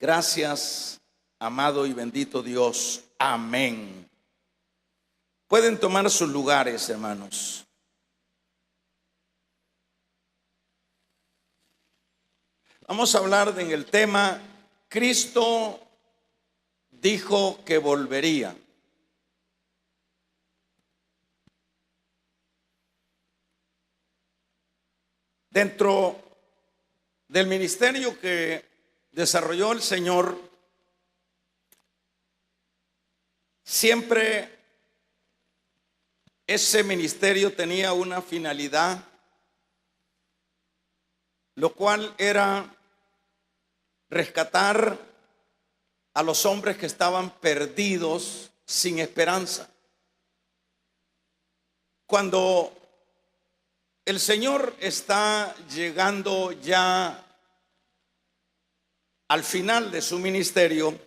Gracias, amado y bendito Dios. Amén. Pueden tomar sus lugares, hermanos. Vamos a hablar en el tema, Cristo dijo que volvería. Dentro del ministerio que desarrolló el Señor, siempre ese ministerio tenía una finalidad, lo cual era rescatar a los hombres que estaban perdidos sin esperanza. Cuando el Señor está llegando ya al final de su ministerio,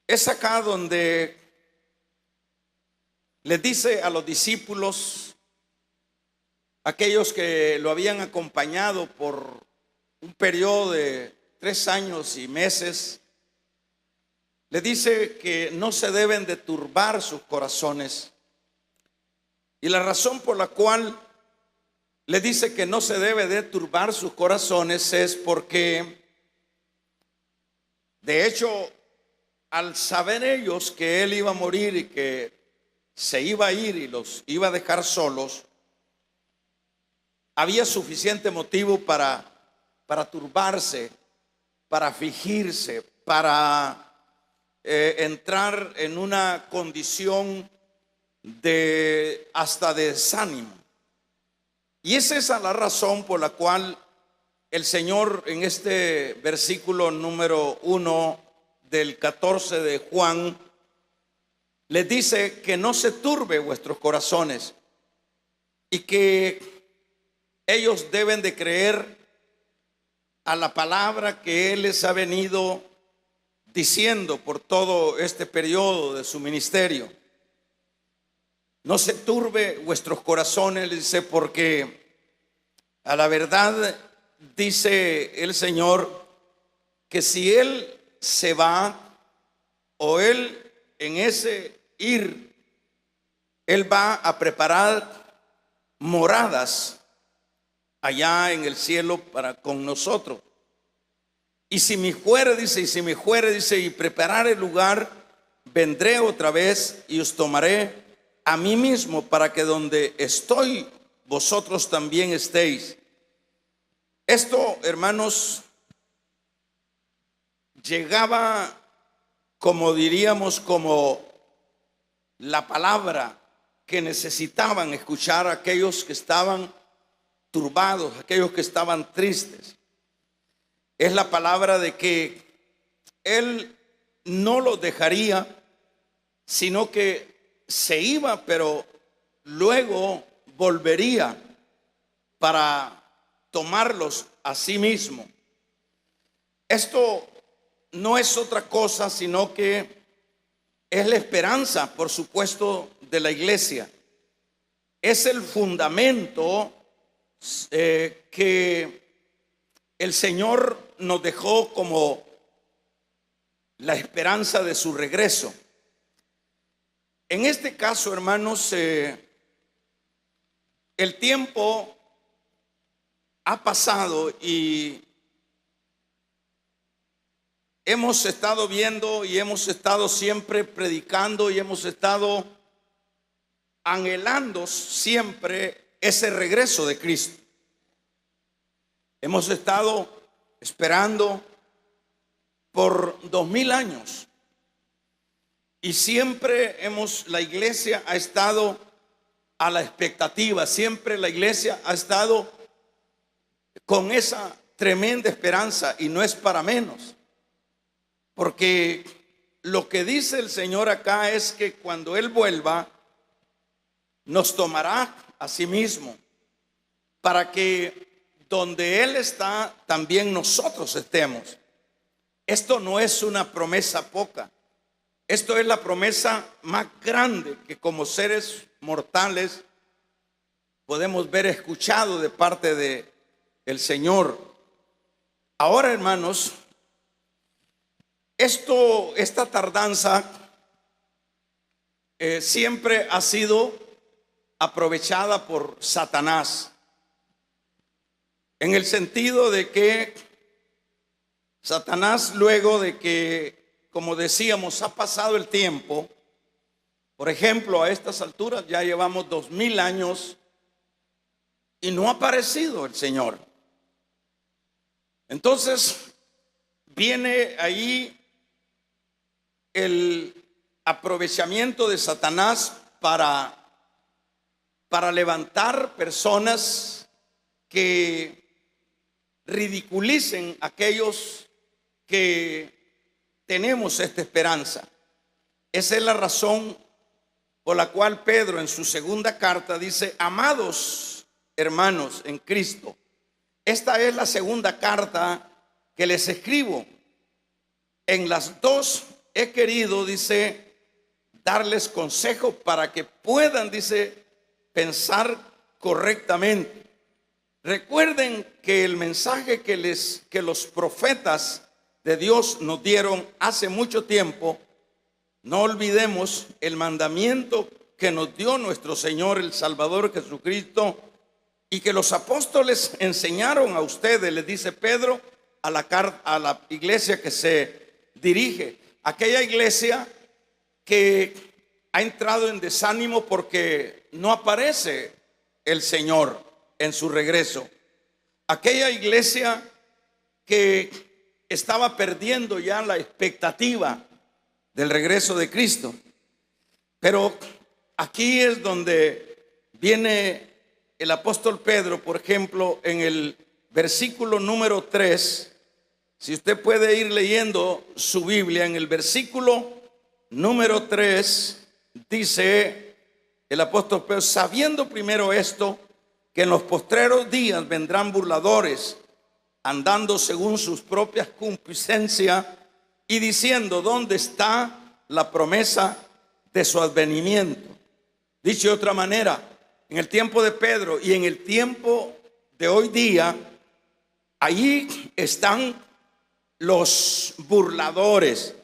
es acá donde le dice a los discípulos, aquellos que lo habían acompañado por un periodo de 3 años y meses, le dice que no se deben de turbar sus corazones. Y la razón por la cual le dice que no se debe de turbar sus corazones es porque, de hecho, al saber ellos que él iba a morir y que se iba a ir y los iba a dejar solos, había suficiente motivo para turbarse, para afligirse, para entrar en una condición de hasta de desánimo. Y es esa la razón por la cual el Señor en este versículo número 1 del 14 de Juan les dice que no se turbe vuestros corazones y que ellos deben de creer a la palabra que Él les ha venido diciendo por todo este periodo de su ministerio. No se turbe vuestros corazones, dice, porque a la verdad dice el Señor que si Él se va o Él en ese ir, Él va a preparar moradas allá en el cielo para con nosotros. Y si me fuere, dice, y preparar el lugar, vendré otra vez y os tomaré a mí mismo, para que donde estoy, vosotros también estéis. Esto, hermanos, llegaba, como diríamos, como la palabra que necesitaban escuchar aquellos que estaban turbados, aquellos que estaban tristes. Es la palabra de que Él no los dejaría, sino que se iba, pero luego volvería para tomarlos a sí mismo. Esto no es otra cosa, sino que es la esperanza, por supuesto, de la iglesia. Es el fundamento que el Señor nos dejó como la esperanza de su regreso. En este caso, hermanos, el tiempo ha pasado y hemos estado viendo y hemos estado siempre predicando y hemos estado anhelando siempre ese regreso de Cristo. Hemos estado esperando por 2000 años. Y siempre la iglesia ha estado a la expectativa, siempre la iglesia ha estado con esa tremenda esperanza, y no es para menos, porque lo que dice el Señor acá es que cuando Él vuelva, nos tomará a sí mismo, para que donde Él está, también nosotros estemos. Esto no es una promesa poca. Esto es la promesa más grande que como seres mortales podemos ver escuchado de parte del Señor. Ahora, hermanos, esta tardanza siempre ha sido aprovechada por Satanás, en el sentido de que Satanás, luego de que, como decíamos, ha pasado el tiempo, por ejemplo, a estas alturas ya llevamos 2000 años y no ha aparecido el Señor. Entonces viene ahí el aprovechamiento de Satanás para levantar personas que ridiculicen a aquellos que tenemos esta esperanza. Esa es la razón por la cual Pedro en su segunda carta dice: amados hermanos en Cristo. Esta es la segunda carta que les escribo. En las dos he querido, dice, darles consejo para que puedan, dice, pensar correctamente. Recuerden que el mensaje que los profetas de Dios nos dieron hace mucho tiempo, no olvidemos el mandamiento que nos dio nuestro Señor el Salvador Jesucristo y que los apóstoles enseñaron a ustedes, les dice Pedro a la iglesia que se dirige. Aquella iglesia que ha entrado en desánimo porque no aparece el Señor en su regreso. Aquella iglesia que estaba perdiendo ya la expectativa del regreso de Cristo. Pero aquí es donde viene el apóstol Pedro, por ejemplo, en el versículo número 3. Si usted puede ir leyendo su Biblia, en el versículo número 3 dice el apóstol Pedro: sabiendo primero esto, que en los postreros días vendrán burladores, andando según sus propias concupiscencias, y diciendo: ¿dónde está la promesa de su advenimiento? Dicho de otra manera, en el tiempo de Pedro y en el tiempo de hoy día, allí están los burladores.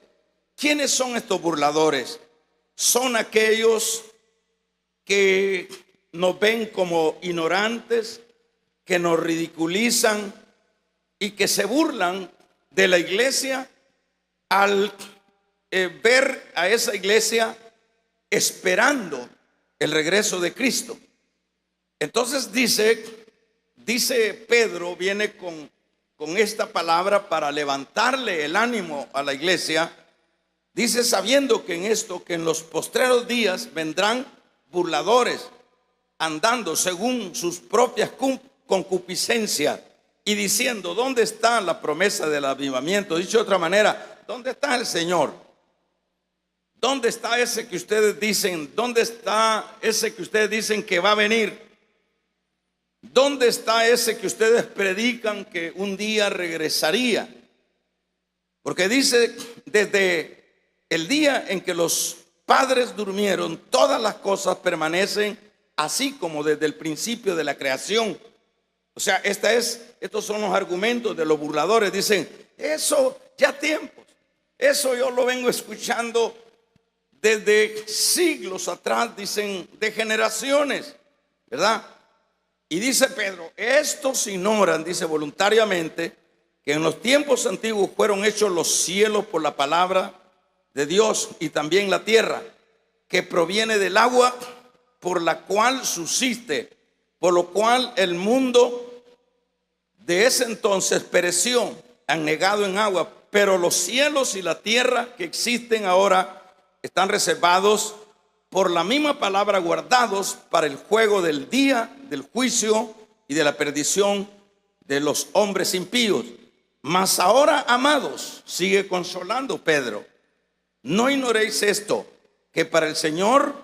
¿Quiénes son estos burladores? Son aquellos que nos ven como ignorantes, que nos ridiculizan y que se burlan de la iglesia al ver a esa iglesia esperando el regreso de Cristo. Entonces dice Pedro, viene con esta palabra para levantarle el ánimo a la iglesia. Dice: sabiendo que en los postreros días vendrán burladores, andando según sus propias concupiscencias, y diciendo: ¿dónde está la promesa del avivamiento? Dicho de otra manera, ¿dónde está el Señor? ¿Dónde está ese que ustedes dicen? ¿Dónde está ese que ustedes dicen que va a venir? ¿Dónde está ese que ustedes predican que un día regresaría? Porque dice: desde el día en que los padres durmieron, todas las cosas permanecen así como desde el principio de la creación. O sea, estos son los argumentos de los burladores. Dicen: eso ya tiempos, eso yo lo vengo escuchando desde siglos atrás, dicen, de generaciones, ¿verdad? Y dice Pedro: estos ignoran, dice, voluntariamente, que en los tiempos antiguos fueron hechos los cielos por la palabra de Dios, y también la tierra, que proviene del agua, por la cual subsiste, por lo cual el mundo de ese entonces pereció, anegado en agua. Pero los cielos y la tierra que existen ahora están reservados por la misma palabra, guardados para el juego del día del juicio y de la perdición de los hombres impíos. Mas ahora, amados, sigue consolando Pedro, no ignoréis esto, que para el Señor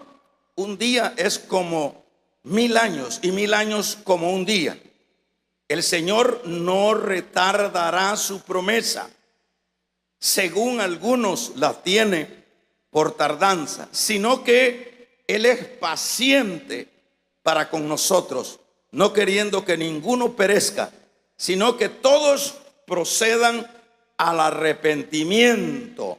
un día es como 1000 años, y 1000 años como un día. El Señor no retardará su promesa, según algunos la tiene por tardanza, sino que Él es paciente para con nosotros, no queriendo que ninguno perezca, sino que todos procedan al arrepentimiento.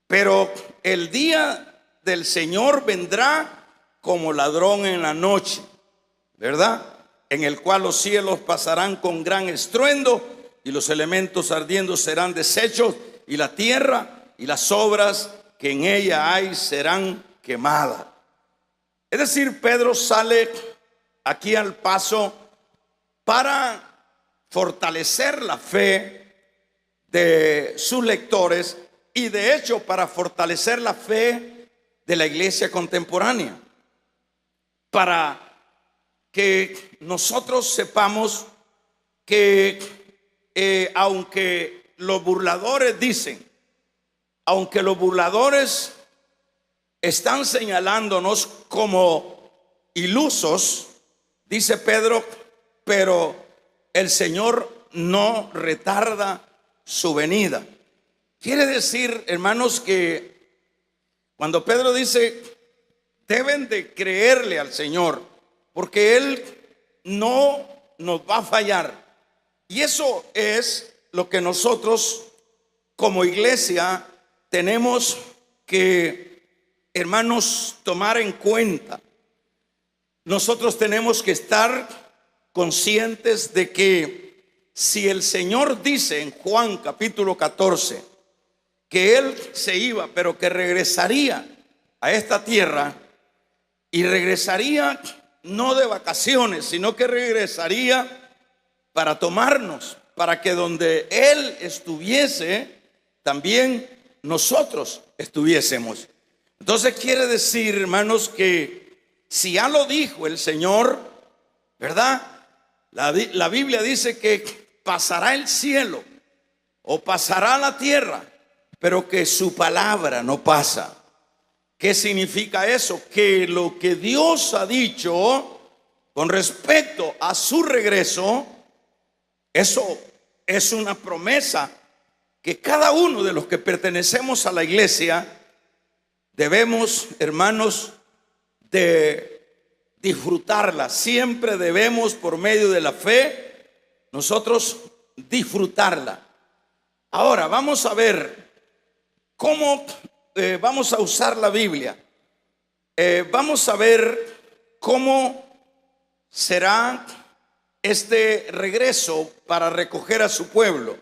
Pero el día del Señor vendrá como ladrón en la noche, ¿verdad? En el cual los cielos pasarán con gran estruendo y los elementos ardiendo serán deshechos y la tierra y las obras que en ella hay serán quemadas. Es decir, Pedro sale aquí al paso para fortalecer la fe de sus lectores y de hecho para fortalecer la fe de la iglesia contemporánea, para que nosotros sepamos que aunque los burladores dicen, aunque los burladores están señalándonos como ilusos, dice Pedro, pero el Señor no retarda su venida. Quiere decir, hermanos, que cuando Pedro dice, deben de creerle al Señor, porque Él no nos va a fallar. Y eso es lo que nosotros como iglesia tenemos que, hermanos, tomar en cuenta. Nosotros tenemos que estar conscientes de que si el Señor dice en Juan capítulo 14 que Él se iba, pero que regresaría a esta tierra, y regresaría no de vacaciones, sino que regresaría para tomarnos, para que donde Él estuviese, también nosotros estuviésemos. Entonces quiere decir, hermanos, que si ya lo dijo el Señor, ¿verdad? La Biblia dice que pasará el cielo o pasará la tierra, pero que su palabra no pasa. ¿Qué significa eso? Que lo que Dios ha dicho con respecto a su regreso, eso es una promesa que cada uno de los que pertenecemos a la iglesia debemos, hermanos, de disfrutarla. Siempre debemos, por medio de la fe, nosotros disfrutarla. Ahora vamos a ver cómo vamos a usar la Biblia. Vamos a ver cómo será este regreso para recoger a su pueblo.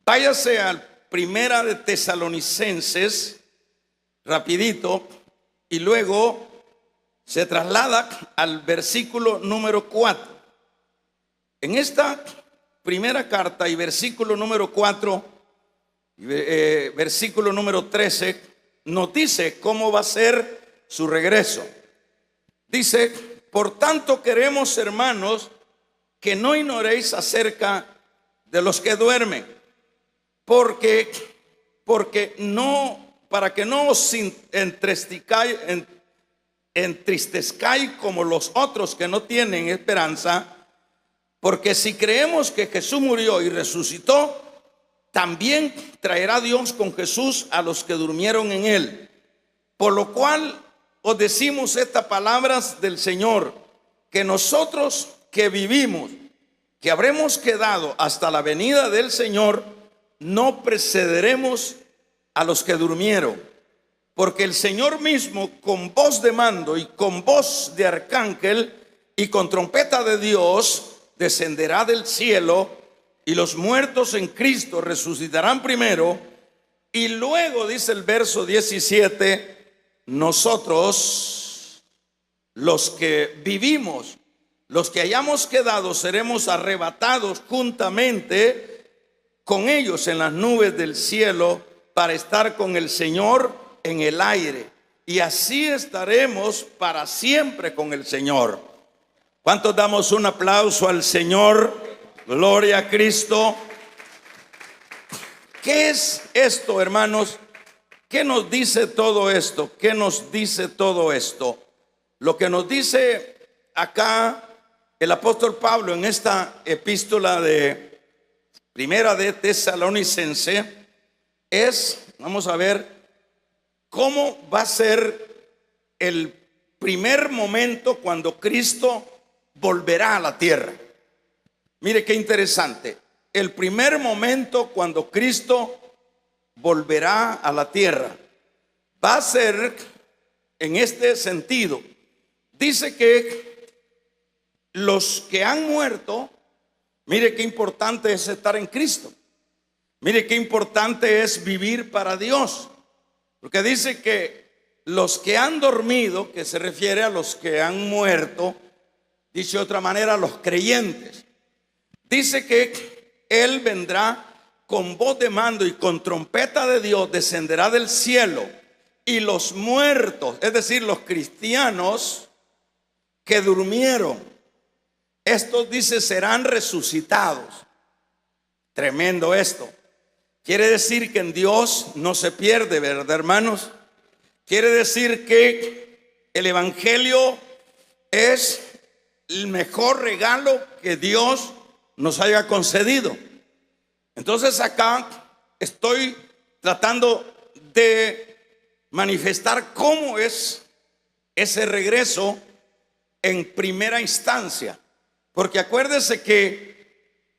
Váyase al Primera de Tesalonicenses rapidito y luego se traslada al versículo número 4. En esta primera carta y versículo número 4, versículo número 13, nos dice cómo va a ser su regreso. Dice, por tanto queremos, hermanos, que no ignoréis acerca de los que duermen, porque no, para que no os entristezcáis como los otros que no tienen esperanza. Porque si creemos que Jesús murió y resucitó, también traerá Dios con Jesús a los que durmieron en él. Por lo cual os decimos estas palabras del Señor, que nosotros que vivimos, que habremos quedado hasta la venida del Señor, no precederemos a los que durmieron. Porque el Señor mismo, con voz de mando y con voz de arcángel y con trompeta de Dios, descenderá del cielo, y los muertos en Cristo resucitarán primero, y luego dice el verso 17, nosotros los que vivimos, los que hayamos quedado, seremos arrebatados juntamente con ellos en las nubes del cielo para estar con el Señor en el aire, y así estaremos para siempre con el Señor. ¿Cuántos damos un aplauso al Señor? Gloria a Cristo. ¿Qué es esto, hermanos? ¿Qué nos dice todo esto? ¿Qué nos dice todo esto? Lo que nos dice acá el apóstol Pablo en esta epístola de Primera de Tesalonicense es, vamos a ver, cómo va a ser el primer momento cuando Cristo volverá a la tierra. Mire qué interesante. el primer momento cuando Cristo volverá a la tierra. Va a ser en este sentido. Dice que los que han muerto, mire qué importante es estar en Cristo. Mire qué importante es vivir para Dios. Porque dice que los que han dormido, que se refiere a los que han muerto, dice de otra manera, los creyentes. Dice que Él vendrá con voz de mando y con trompeta de Dios, descenderá del cielo, y los muertos, es decir, los cristianos que durmieron, estos, dice, serán resucitados. Tremendo esto. Quiere decir que en Dios no se pierde, ¿verdad, hermanos? Quiere decir que el evangelio es el mejor regalo que Dios nos haya concedido. Entonces acá estoy tratando de manifestar cómo es ese regreso en primera instancia. Porque acuérdese que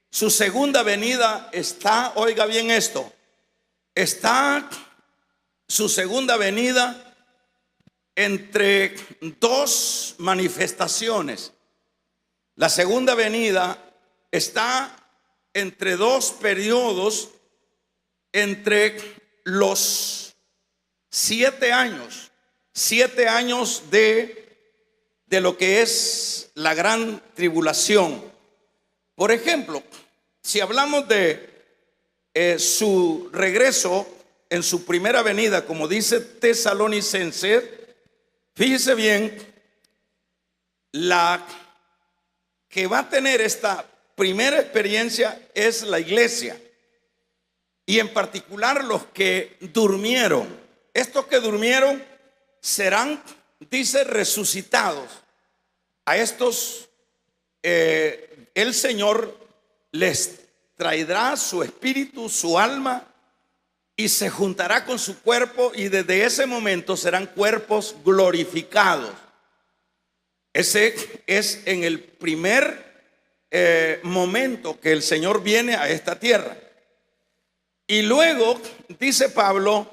su segunda venida está, oiga bien esto, está su segunda venida entre dos manifestaciones. La segunda venida está entre dos periodos, entre los 7 años de lo que es la gran tribulación. Por ejemplo, si hablamos de su regreso en su primera venida, como dice Tesalonicenses, fíjese bien, la que va a tener esta primera experiencia es la iglesia, y en particular los que durmieron. Estos que durmieron serán, dice, resucitados. A estos el Señor les traerá su espíritu, su alma, y se juntará con su cuerpo, y desde ese momento serán cuerpos glorificados. Ese es en el primer momento que el Señor viene a esta tierra. Y luego dice Pablo,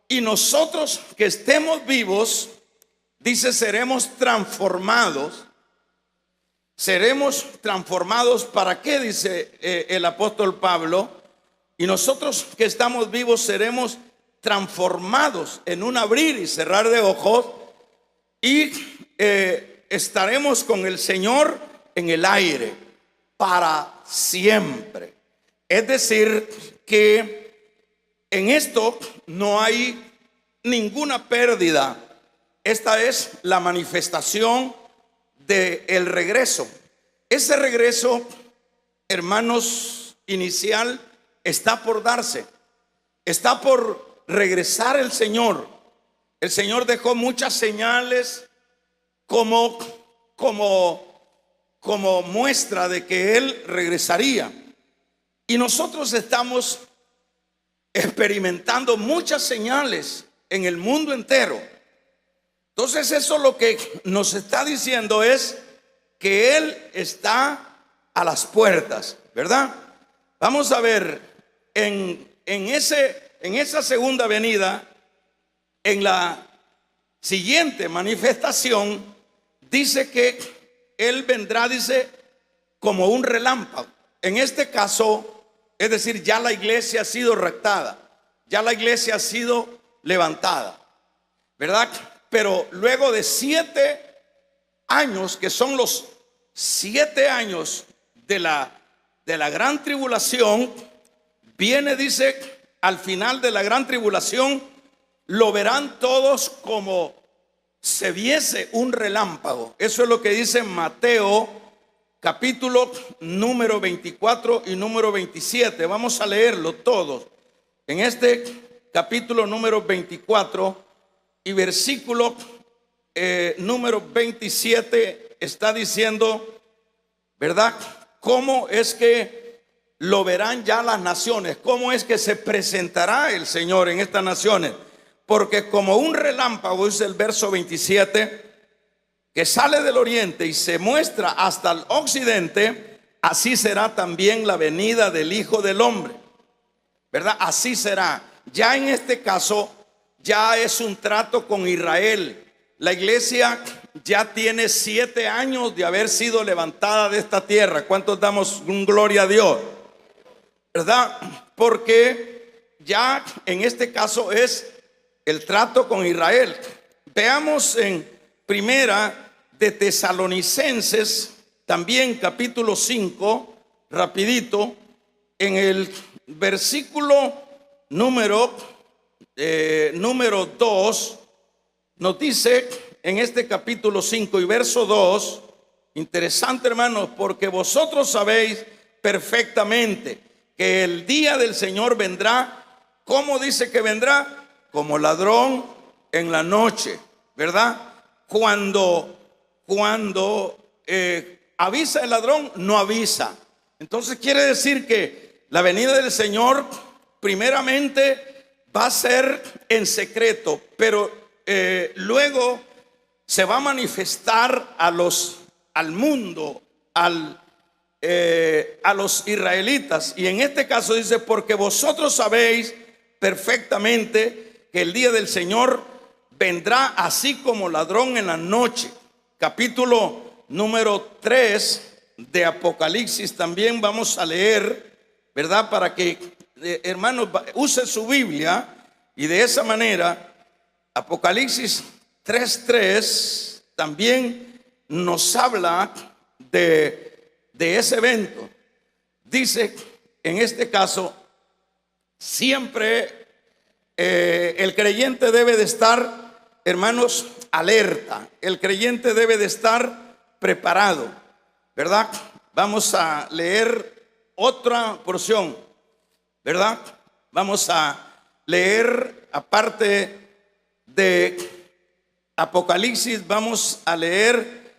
y nosotros que estemos vivos, dice, seremos transformados. Seremos transformados, ¿para qué? Dice el apóstol Pablo. Y nosotros que estamos vivos seremos transformados en un abrir y cerrar de ojos, y estaremos con el Señor en el aire para siempre. Es decir, que en esto no hay ninguna pérdida. Esta es la manifestación del regreso. Ese regreso, hermanos, inicial, está por darse. Está por regresar el Señor. El Señor dejó muchas señales como muestra de que Él regresaría. Y nosotros estamos experimentando muchas señales en el mundo entero. Entonces eso lo que nos está diciendo es que Él está a las puertas, ¿verdad? Vamos a ver en esa segunda venida, en la siguiente manifestación, dice que Él vendrá, dice, como un relámpago. En este caso, es decir, ya la iglesia ha sido raptada, ya la iglesia ha sido levantada, ¿verdad? Pero luego de 7 años, que son los 7 años de la gran tribulación, viene, dice, al final de la gran tribulación, lo verán todos como se viese un relámpago. Eso es lo que dice Mateo capítulo número 24 y número 27. Vamos a leerlo todos. En este capítulo número 24 y versículo número 27 está diciendo, ¿verdad? ¿Cómo es que lo verán ya las naciones? ¿Cómo es que se presentará el Señor en estas naciones? Porque como un relámpago, dice el verso 27, que sale del oriente y se muestra hasta el occidente, así será también la venida del Hijo del Hombre, ¿verdad? Así será. Ya en este caso, ya es un trato con Israel. La iglesia ya tiene 7 años de haber sido levantada de esta tierra. ¿Cuántos damos gloria a Dios? ¿Verdad? Porque ya en este caso es el trato con Israel. Veamos en Primera de Tesalonicenses, también capítulo 5, rapidito, en el versículo número 2, nos dice en este capítulo 5 y verso 2, interesante, hermanos, porque vosotros sabéis perfectamente que el día del Señor vendrá. ¿Cómo dice que vendrá? Como ladrón en la noche, ¿verdad? Cuando avisa el ladrón, no avisa. Entonces quiere decir que la venida del Señor primeramente va a ser en secreto, pero luego se va a manifestar al mundo, a los israelitas. Y en este caso dice, porque vosotros sabéis perfectamente que el día del Señor vendrá así como ladrón en la noche. Capítulo número 3 de Apocalipsis también vamos a leer, ¿verdad? Para que hermanos use su Biblia, y de esa manera Apocalipsis 3:3 también nos habla de ese evento. Dice, en este caso, siempre el creyente debe de estar, hermanos, alerta. El creyente debe de estar preparado, ¿verdad? Vamos a leer otra porción, ¿verdad? Vamos a leer, aparte de Apocalipsis, vamos a leer,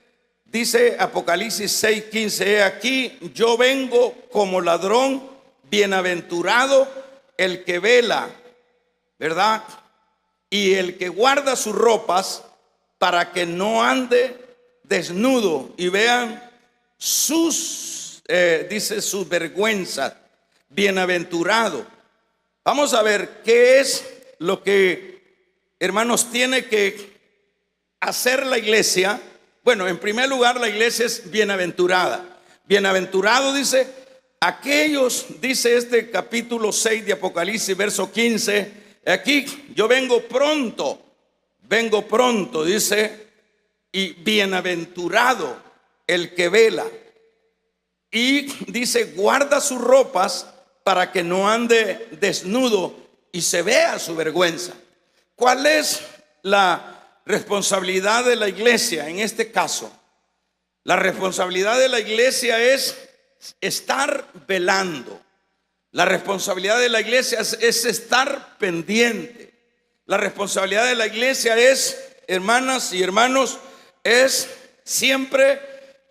dice Apocalipsis 6:15, he aquí yo vengo como ladrón, bienaventurado el que vela, ¿verdad? Y el que guarda sus ropas para que no ande desnudo. Y vean dice sus vergüenzas, bienaventurado. Vamos a ver qué es lo que, hermanos, tiene que hacer la iglesia. Bueno, en primer lugar, la iglesia es bienaventurada. Bienaventurado, dice, aquellos, dice este capítulo 6 de Apocalipsis, verso 15, aquí yo vengo pronto, dice, y bienaventurado el que vela. Y dice, guarda sus ropas para que no ande desnudo y se vea su vergüenza. ¿Cuál es la responsabilidad de la iglesia en este caso? La responsabilidad de la iglesia es estar velando. La responsabilidad de la iglesia es estar pendiente. La responsabilidad de la iglesia es, hermanas y hermanos, es siempre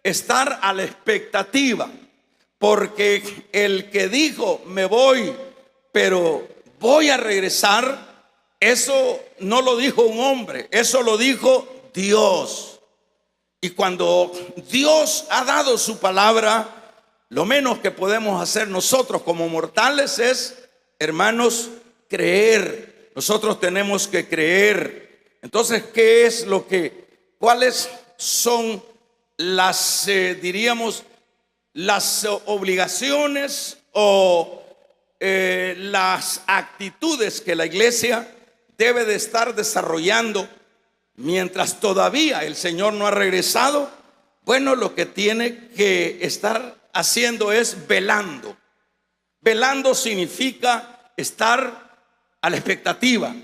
estar a la expectativa, porque el que dijo me voy, pero voy a regresar, eso no lo dijo un hombre, eso lo dijo Dios. Y cuando Dios ha dado su palabra, lo menos que podemos hacer nosotros como mortales es, hermanos, creer. Nosotros tenemos que creer. Entonces, cuáles son las, diríamos, las obligaciones o las actitudes que la iglesia debe de estar desarrollando mientras todavía el Señor no ha regresado? Bueno, lo que tiene que estar haciendo es velando. Velando significa estar a la expectativa.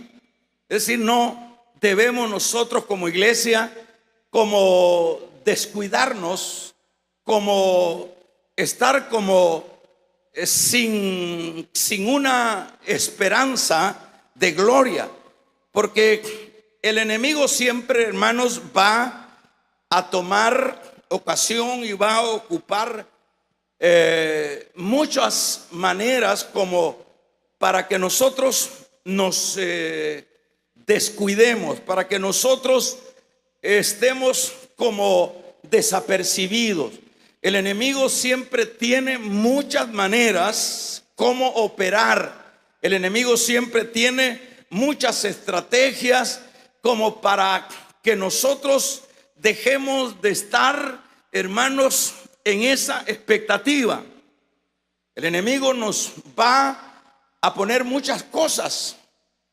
Es decir, no debemos nosotros como iglesia como descuidarnos, como estar como sin una esperanza de gloria, porque el enemigo siempre, hermanos, va a tomar ocasión y va a ocupar muchas maneras como para que nosotros nos descuidemos, para que nosotros estemos como desapercibidos. el enemigo siempre tiene muchas maneras como operar. El enemigo siempre tiene muchas estrategias como para que nosotros dejemos de estar, hermanos, en esa expectativa. El enemigo nos va a poner muchas cosas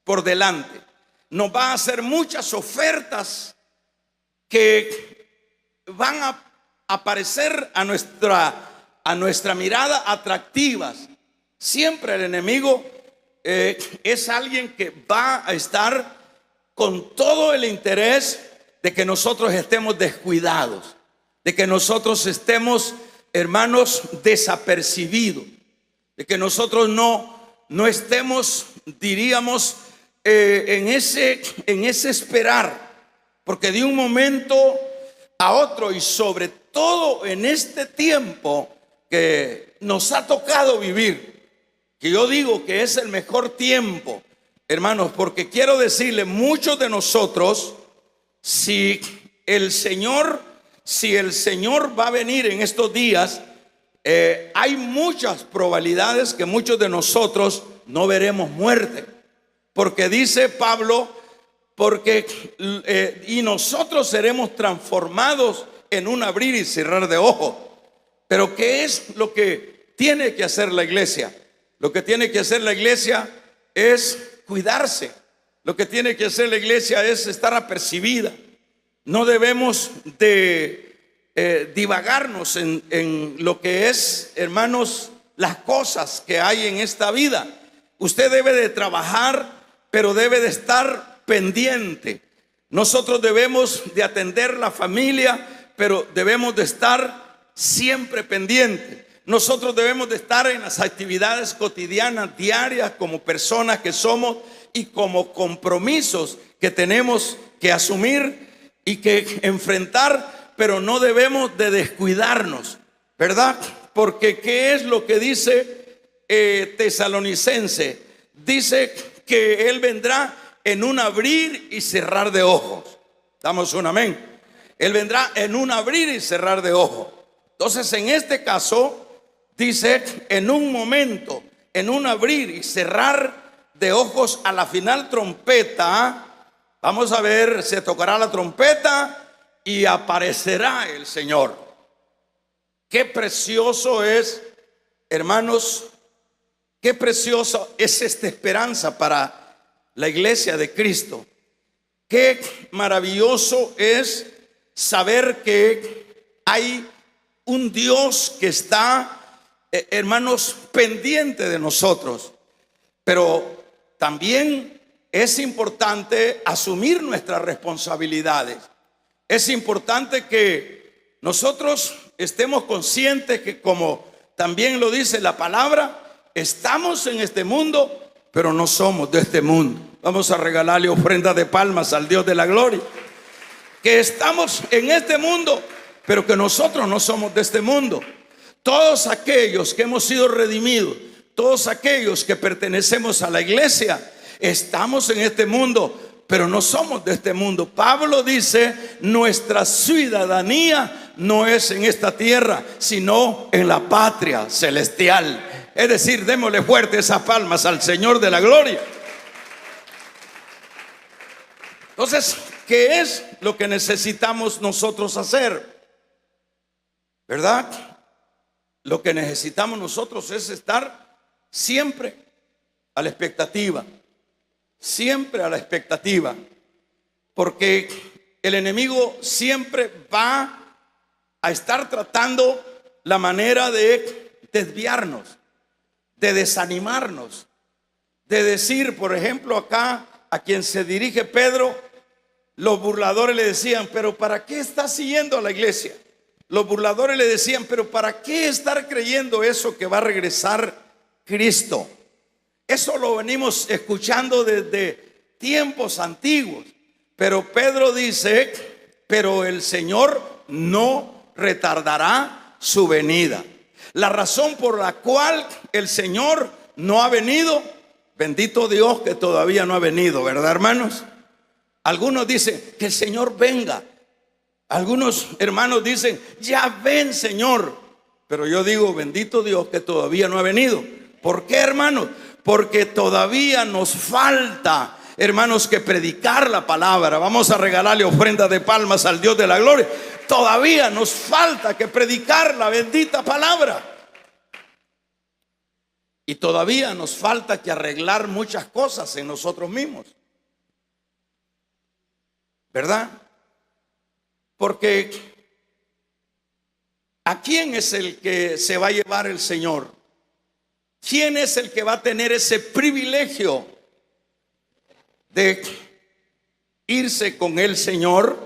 por delante. Nos va a hacer muchas ofertas que van a aparecer a nuestra mirada atractivas. Siempre el enemigo es alguien que va a estar con todo el interés de que nosotros estemos descuidados, de que nosotros estemos, hermanos, desapercibidos, de que nosotros no estemos, diríamos, en ese esperar, porque de un momento a otro, y sobre todo en este tiempo que nos ha tocado vivir, que yo digo que es el mejor tiempo, hermanos, porque quiero decirle, muchos de nosotros, si el Señor va a venir en estos días, hay muchas probabilidades que muchos de nosotros no veremos muerte, porque dice Pablo, y nosotros seremos transformados en un abrir y cerrar de ojos. Pero ¿qué es lo que tiene que hacer la iglesia? Lo que tiene que hacer la iglesia es cuidarse. Lo que tiene que hacer la iglesia es estar apercibida. No debemos de divagarnos en lo que es, hermanos, las cosas que hay en esta vida. Usted debe de trabajar, pero debe de estar pendiente. Nosotros debemos de atender la familia, pero debemos de estar siempre pendientes. Nosotros debemos de estar en las actividades cotidianas, diarias, como personas que somos y como compromisos que tenemos que asumir y que enfrentar, pero no debemos de descuidarnos, ¿verdad? Porque ¿qué es lo que dice Tesalonicense? Dice que Él vendrá en un abrir y cerrar de ojos. Damos un amén. Él vendrá en un abrir y cerrar de ojos. Entonces, en este caso, dice, en un momento, en un abrir y cerrar de ojos, a la final trompeta, vamos a ver, se tocará la trompeta y aparecerá el Señor. Qué precioso es, hermanos, qué preciosa es esta esperanza para la iglesia de Cristo. Qué maravilloso es saber que hay un Dios que está, hermanos, pendiente de nosotros. Pero también es importante asumir nuestras responsabilidades. Es importante que nosotros estemos conscientes que, como también lo dice la palabra, estamos en este mundo, pero no somos de este mundo. Vamos a regalarle ofrenda de palmas al Dios de la gloria. Que estamos en este mundo, pero que nosotros no somos de este mundo. Todos aquellos que hemos sido redimidos, todos aquellos que pertenecemos a la iglesia, estamos en este mundo, pero no somos de este mundo. Pablo dice, nuestra ciudadanía no es en esta tierra, sino en la patria celestial. Es decir, démosle fuerte esas palmas al Señor de la gloria. Entonces, ¿qué es lo que necesitamos nosotros hacer? ¿Verdad? Lo que necesitamos nosotros es estar siempre a la expectativa. Siempre a la expectativa. Porque el enemigo siempre va a estar tratando la manera de desviarnos, de desanimarnos, de decir, por ejemplo, acá a quien se dirige Pedro, los burladores le decían, pero ¿para qué estás siguiendo a la iglesia? Los burladores le decían, pero ¿para qué estar creyendo eso que va a regresar Cristo? Eso lo venimos escuchando desde tiempos antiguos. Pero Pedro dice, pero el Señor no retardará su venida. La razón por la cual el Señor no ha venido, bendito Dios que todavía no ha venido, ¿verdad, hermanos? Algunos dicen que el Señor venga. Algunos hermanos dicen, ya ven, Señor. Pero yo digo, bendito Dios que todavía no ha venido. ¿Por qué, hermanos? Porque todavía nos falta, hermanos, que predicar la palabra. Vamos a regalarle ofrendas de palmas al Dios de la gloria. Todavía nos falta que predicar la bendita palabra. Y todavía nos falta que arreglar muchas cosas en nosotros mismos, ¿verdad? Porque ¿a quién es el que se va a llevar el Señor? ¿Quién es el que va a tener ese privilegio de irse con el Señor?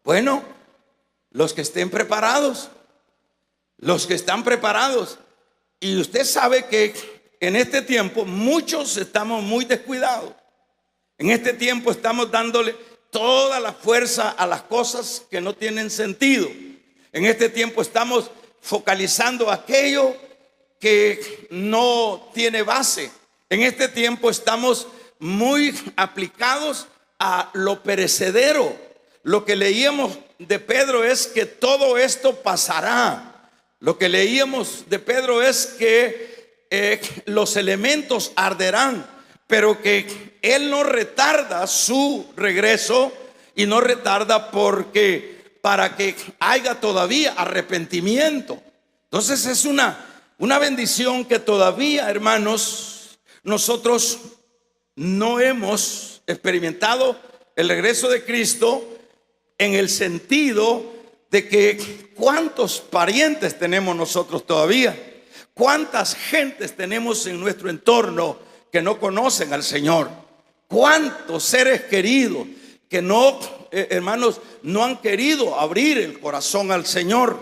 Bueno, los que estén preparados, los que están preparados. Y usted sabe que en este tiempo muchos estamos muy descuidados. En este tiempo estamos dándole toda la fuerza a las cosas que no tienen sentido. En este tiempo estamos focalizando aquello que no tiene base. En este tiempo estamos muy aplicados a lo perecedero. Lo que leíamos de Pedro es que todo esto pasará. Lo que leíamos de Pedro es que los elementos arderán, pero que Él no retarda su regreso y no retarda para que haya todavía arrepentimiento. Entonces es una bendición que todavía, hermanos, nosotros no hemos experimentado el regreso de Cristo, en el sentido de que cuántos parientes tenemos nosotros todavía, cuántas gentes tenemos en nuestro entorno que no conocen al Señor, cuántos seres queridos que no, hermanos, no han querido abrir el corazón al Señor.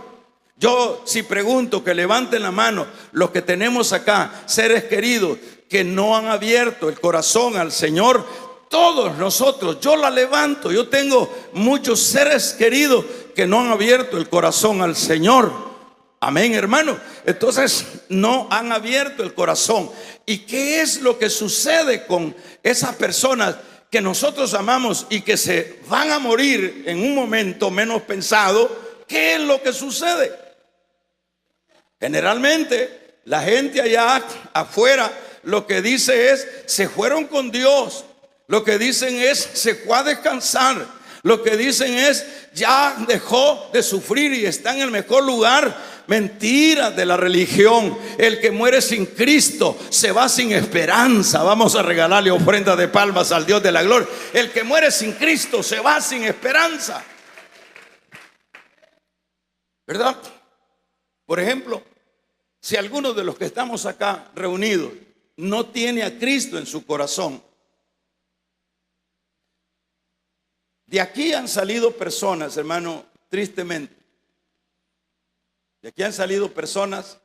Yo si pregunto, que levanten la mano los que tenemos acá, seres queridos que no han abierto el corazón al Señor. Todos nosotros, yo la levanto. Yo tengo muchos seres queridos que no han abierto el corazón al Señor. Amén, hermano. Entonces no han abierto el corazón. ¿Y qué es lo que sucede con esas personas que nosotros amamos y que se van a morir en un momento menos pensado? ¿Qué es lo que sucede? Generalmente la gente allá afuera lo que dice es, se fueron con Dios. Lo que dicen es, se fue a descansar. Lo que dicen es, ya dejó de sufrir y está en el mejor lugar. Mentira de la religión. El que muere sin Cristo se va sin esperanza. Vamos a regalarle ofrenda de palmas al Dios de la gloria. El que muere sin Cristo se va sin esperanza, ¿verdad? Por ejemplo, si alguno de los que estamos acá reunidos no tiene a Cristo en su corazón, de aquí han salido personas, hermano, tristemente. De aquí han salido personas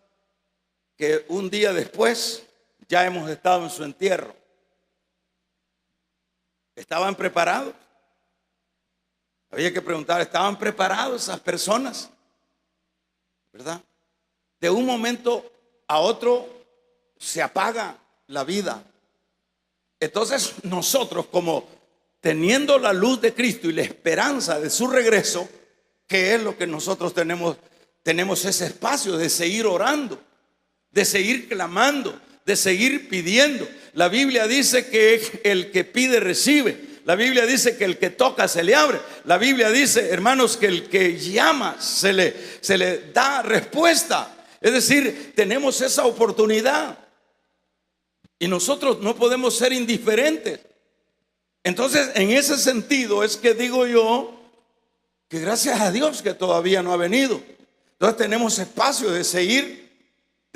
que un día después ya hemos estado en su entierro. ¿Estaban preparados? Había que preguntar, ¿estaban preparados esas personas? ¿Verdad? De un momento a otro se apaga la vida. Entonces nosotros, como teniendo la luz de Cristo y la esperanza de su regreso, ¿qué es lo que nosotros tenemos? Tenemos ese espacio de seguir orando, de seguir clamando, de seguir pidiendo. La Biblia dice que el que pide recibe. La Biblia dice que el que toca se le abre. La Biblia dice, hermanos, que el que llama se le da respuesta. Es decir, tenemos esa oportunidad y nosotros no podemos ser indiferentes. Entonces, en ese sentido es que digo yo que gracias a Dios que todavía no ha venido. Entonces tenemos espacio de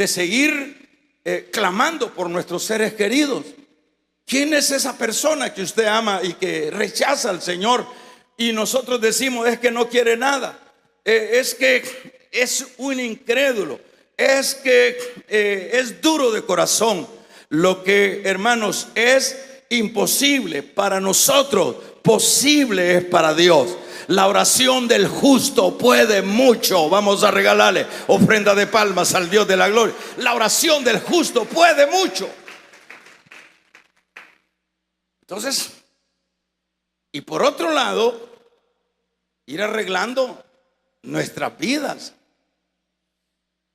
seguir clamando por nuestros seres queridos. ¿Quién es esa persona que usted ama y que rechaza al Señor? Y nosotros decimos, es que no quiere nada, es que es un incrédulo, es que es duro de corazón. Lo que, hermanos, es imposible para nosotros, posible es para Dios. La oración del justo puede mucho. Vamos a regalarle ofrenda de palmas al Dios de la gloria. La oración del justo puede mucho. Entonces, y por otro lado, ir arreglando nuestras vidas.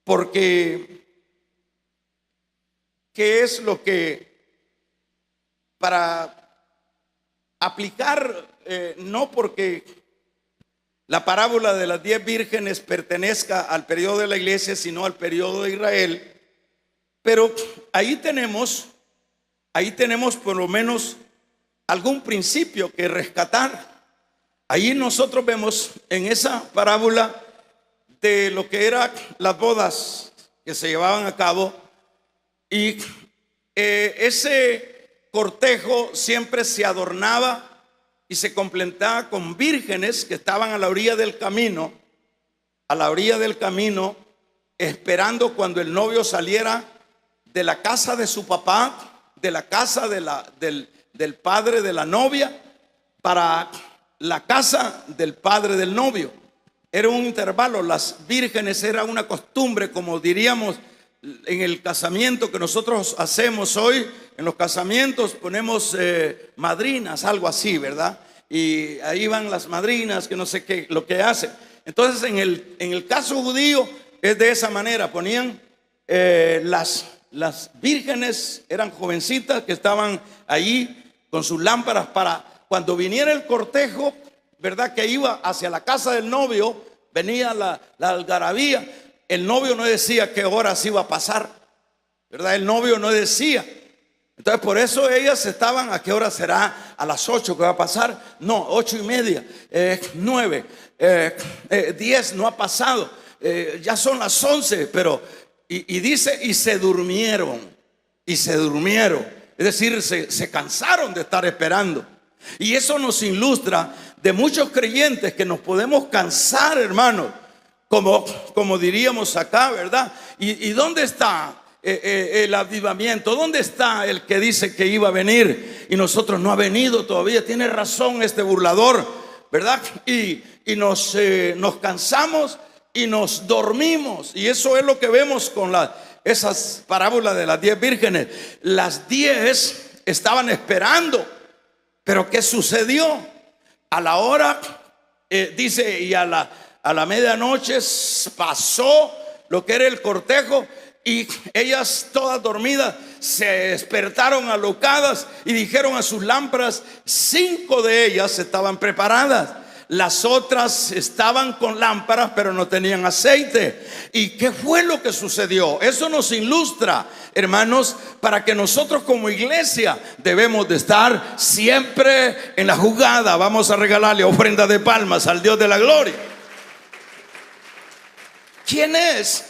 Porque, ¿qué es lo que para aplicar? No porque la parábola de las 10 vírgenes pertenezca al periodo de la iglesia, sino al periodo de Israel. Pero ahí tenemos por lo menos algún principio que rescatar. Ahí nosotros vemos en esa parábola de lo que eran las bodas que se llevaban a cabo, y ese cortejo siempre se adornaba y se completaba con vírgenes que estaban a la orilla del camino, esperando cuando el novio saliera de la casa de su papá, de la casa del padre de la novia, para la casa del padre del novio. Era un intervalo. Las vírgenes era una costumbre, como diríamos en el casamiento que nosotros hacemos hoy. En los casamientos ponemos madrinas, algo así, ¿verdad? Y ahí van las madrinas, que no sé qué, lo que hacen. Entonces en el caso judío es de esa manera. Ponían las vírgenes, eran jovencitas que estaban allí con sus lámparas para cuando viniera el cortejo, ¿verdad? Que iba hacia la casa del novio, venía la algarabía. El novio no decía qué horas iba a pasar, ¿verdad? El novio no decía. Entonces por eso ellas estaban, ¿a qué hora será? A las 8 que va a pasar. No, 8:30, 9, 10 no ha pasado, ya son las 11, pero y dice, y se durmieron. Es decir, se cansaron de estar esperando. Y eso nos ilustra de muchos creyentes que nos podemos cansar, hermanos, como diríamos acá, ¿verdad? ¿Y dónde está el avivamiento? ¿Dónde está el que dice que iba a venir y nosotros no ha venido todavía? Tiene razón este burlador, ¿verdad? Y nos cansamos y nos dormimos. Y eso es lo que vemos con esas parábolas de las 10 vírgenes. Las 10 estaban esperando, pero ¿qué sucedió? A la hora, dice, y a la medianoche pasó lo que era el cortejo, y ellas todas dormidas se despertaron alocadas y dijeron a sus lámparas. 5 de ellas estaban preparadas, las otras estaban con lámparas pero no tenían aceite. ¿Y qué fue lo que sucedió? Eso nos ilustra, hermanos, para que nosotros como iglesia debemos de estar siempre en la jugada. Vamos a regalarle ofrenda de palmas al Dios de la gloria. ¿Quiénes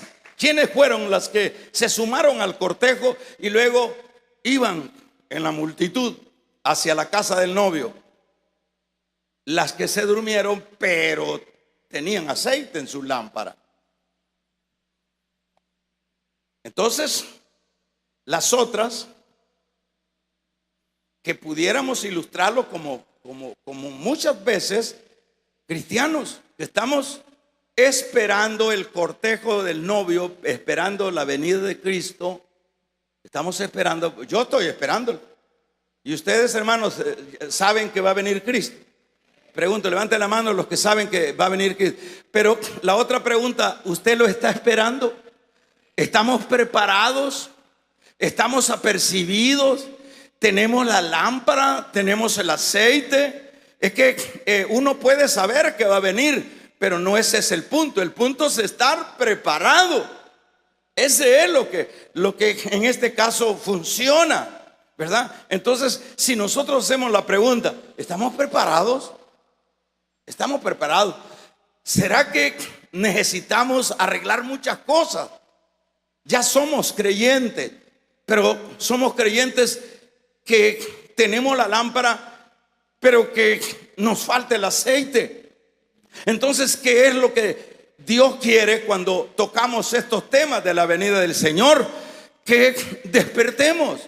fueron las que se sumaron al cortejo y luego iban en la multitud hacia la casa del novio? Las que se durmieron, pero tenían aceite en su lámpara. Entonces, las otras, que pudiéramos ilustrarlo como muchas veces cristianos, que estamos esperando el cortejo del novio, esperando la venida de Cristo. Estamos esperando, yo estoy esperando. Y ustedes, hermanos, saben que va a venir Cristo. Pregunto, levanten la mano los que saben que va a venir Cristo. Pero la otra pregunta, ¿usted lo está esperando? ¿Estamos preparados? ¿Estamos apercibidos? ¿Tenemos la lámpara? ¿Tenemos el aceite? Es que uno puede saber que va a venir, pero no ese es el punto. El punto es estar preparado. Ese es lo que en este caso funciona, ¿verdad? Entonces, si nosotros hacemos la pregunta, ¿estamos preparados? ¿Estamos preparados? ¿Será que necesitamos arreglar muchas cosas? Ya somos creyentes, pero somos creyentes que tenemos la lámpara, pero que nos falta el aceite. Entonces, ¿qué es lo que Dios quiere cuando tocamos estos temas de la venida del Señor? Que despertemos,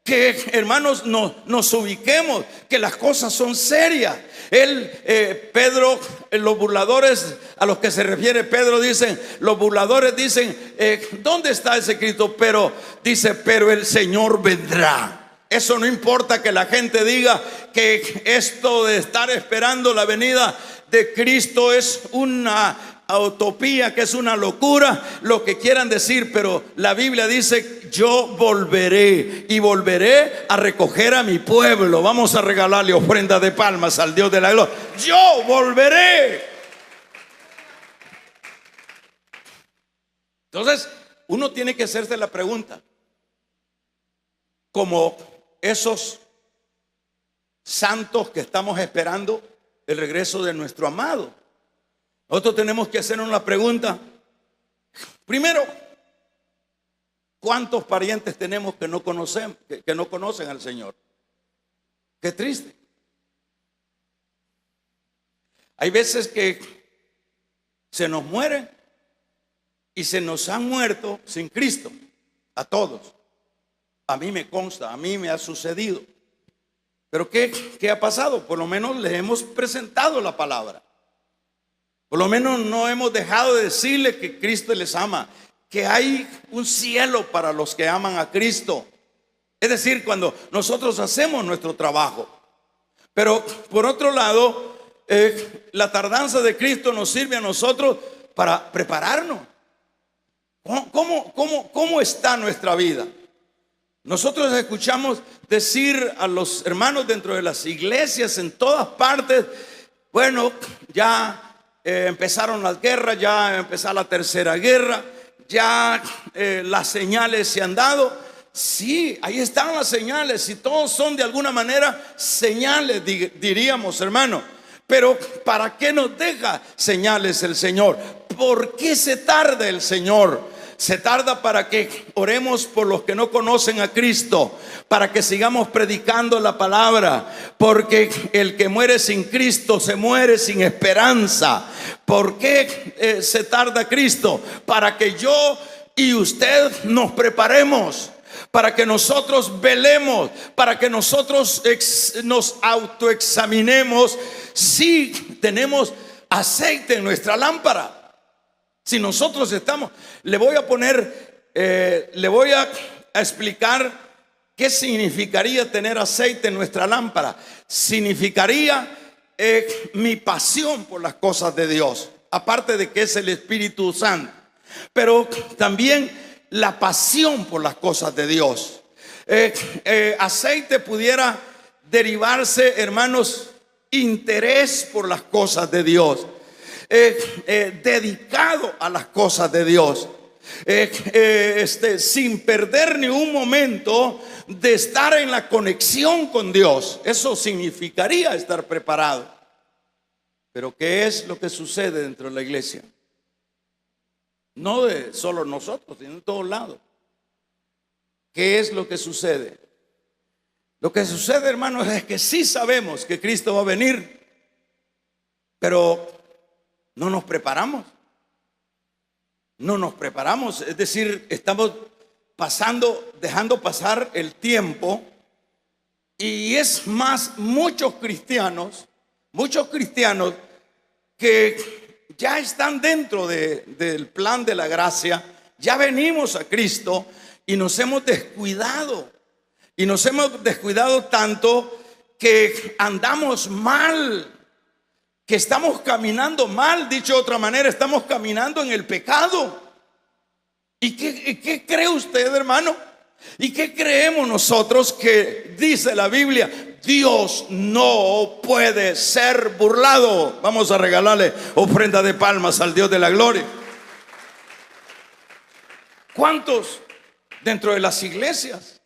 que, hermanos, nos ubiquemos, que las cosas son serias. Pedro, los burladores a los que se refiere Pedro dicen, los burladores dicen, ¿dónde está ese Cristo? Pero dice, pero el Señor vendrá. Eso no importa que la gente diga que esto de estar esperando la venida de Cristo es una utopía, que es una locura, lo que quieran decir, pero la Biblia dice: yo volveré y volveré a recoger a mi pueblo. Vamos a regalarle ofrenda de palmas al Dios de la gloria. Yo volveré. Entonces, uno tiene que hacerse la pregunta, como esos santos que estamos esperando el regreso de nuestro amado. Nosotros tenemos que hacernos la pregunta, primero, ¿cuántos parientes tenemos que no conocen, que no conocen al Señor? Qué triste. Hay veces que se nos mueren y se nos han muerto sin Cristo, a todos. A mí me consta, a mí me ha sucedido. Pero ¿qué ha pasado? Por lo menos les hemos presentado la palabra. Por lo menos no hemos dejado de decirles que Cristo les ama, que hay un cielo para los que aman a Cristo. Es decir, cuando nosotros hacemos nuestro trabajo. Pero por otro lado, la tardanza de Cristo nos sirve a nosotros para prepararnos. ¿Cómo está nuestra vida? Nosotros escuchamos decir a los hermanos dentro de las iglesias en todas partes: bueno, ya empezaron las guerras, ya empezó la tercera guerra, ya las señales se han dado. Sí, ahí están las señales, y todos son de alguna manera señales, diríamos, hermano. Pero ¿para qué nos deja señales el Señor? ¿Por qué se tarda el Señor? Se tarda para que oremos por los que no conocen a Cristo, para que sigamos predicando la palabra, porque el que muere sin Cristo se muere sin esperanza. ¿Por qué se tarda Cristo? Para que yo y usted nos preparemos, para que nosotros velemos, para que nosotros nos autoexaminemos si tenemos aceite en nuestra lámpara. Si nosotros estamos, le voy a explicar qué significaría tener aceite en nuestra lámpara. Significaría mi pasión por las cosas de Dios, aparte de que es el Espíritu Santo, pero también la pasión por las cosas de Dios. Aceite pudiera derivarse, hermanos, interés por las cosas de Dios. Dedicado a las cosas de Dios, sin perder ni un momento de estar en la conexión con Dios. Eso significaría estar preparado. Pero ¿qué es lo que sucede dentro de la iglesia? No de solo nosotros, sino en todos lados. ¿Qué es lo que sucede? Lo que sucede, hermanos, es que sí sabemos que Cristo va a venir, pero no nos preparamos. No nos preparamos. Es decir, estamos dejando pasar el tiempo. Y es más, muchos cristianos que ya están dentro del plan de la gracia, ya venimos a Cristo y nos hemos descuidado. Y nos hemos descuidado tanto que andamos mal, que estamos caminando mal. Dicho de otra manera, estamos caminando en el pecado. ¿Y qué cree usted, hermano? ¿Y qué creemos nosotros que dice la Biblia? Dios no puede ser burlado. Vamos a regalarle ofrenda de palmas al Dios de la gloria. ¿Cuántos dentro de las iglesias?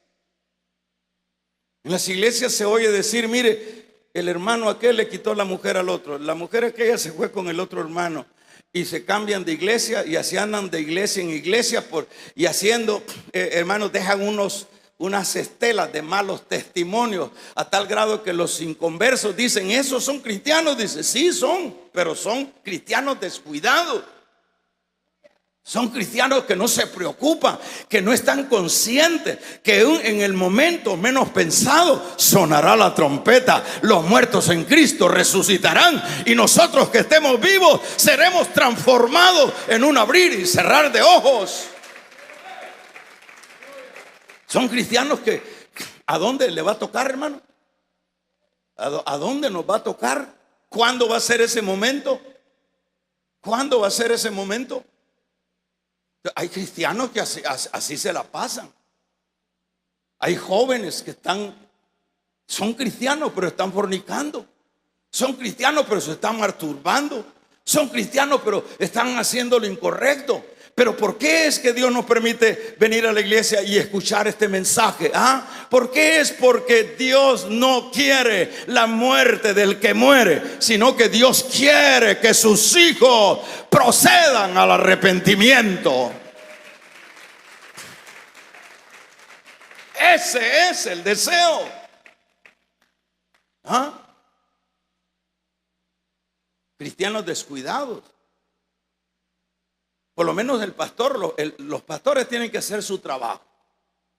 En las iglesias se oye decir: mire, el hermano aquel le quitó la mujer al otro, la mujer aquella se fue con el otro hermano, y se cambian de iglesia y así andan de iglesia en iglesia y haciendo, hermanos, dejan unas estelas de malos testimonios, a tal grado que los inconversos dicen: ¿esos son cristianos? Dice: sí son, pero son cristianos descuidados. Son cristianos que no se preocupan, que no están conscientes que en el momento menos pensado sonará la trompeta. Los muertos en Cristo resucitarán y nosotros que estemos vivos seremos transformados en un abrir y cerrar de ojos. Son cristianos que ¿A dónde le va a tocar, hermano? ¿A dónde nos va a tocar? ¿Cuándo va a ser ese momento? ¿Cuándo va a ser ese momento? Hay cristianos que así se la pasan. Hay jóvenes que son cristianos pero están fornicando. Son cristianos pero se están masturbando. Son cristianos pero están haciendo lo incorrecto. Pero ¿por qué es que Dios nos permite venir a la iglesia y escuchar este mensaje? ¿Por qué? Es porque Dios no quiere la muerte del que muere, sino que Dios quiere que sus hijos procedan al arrepentimiento. Ese es el deseo. Cristianos descuidados. Por lo menos el pastor, los pastores tienen que hacer su trabajo,